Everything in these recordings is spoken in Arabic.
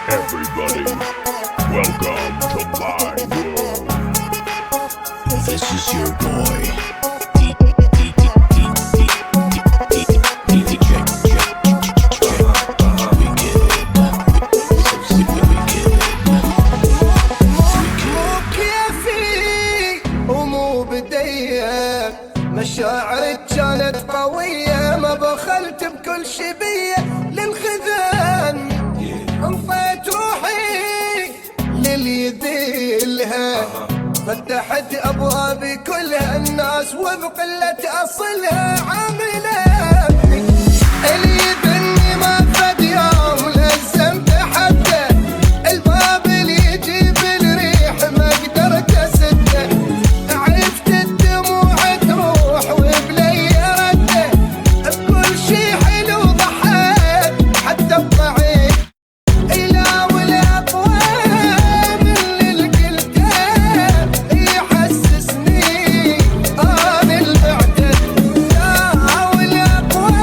Everybody, welcome to my world. This is your boy, مشاعرك كانت قوية، ما بخلت بكل شي بيه للخذان. انطيت روحي للي يذلها، فتحت ابوابي كلها الناس وبقلة اصلها عاملة. اللي يذني ما فد يوم لزمت حتى الباب اللي يجيب الريح ما قدرت اسده. عرفت الدموع تروح وبلي رده، بكل شي حلو ضحيت حتى الضعيف. إلا والأقوى من الكلتين يحسسني أنا البعدد. لا والأقوى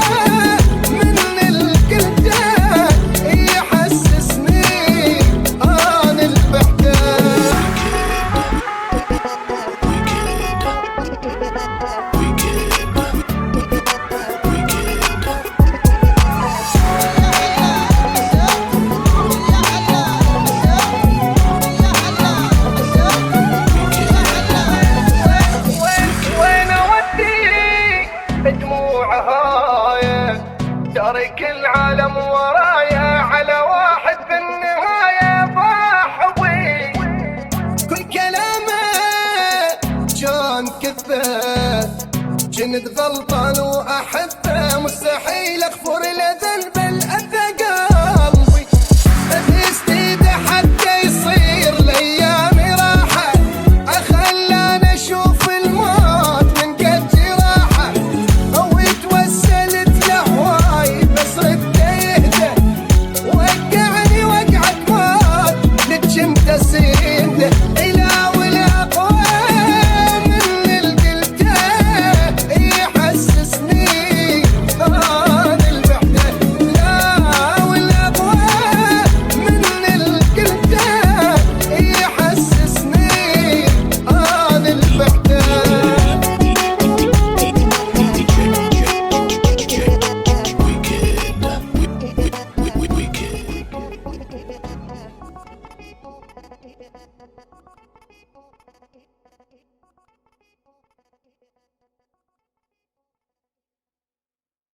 من الكلتين يحسسني أنا البعدد. وين اودي دموع هايه، تارك العالم ورايا على واحد بالنهايه ضاحوي. كل كلامه كان كذبه، كنت غلطان واحب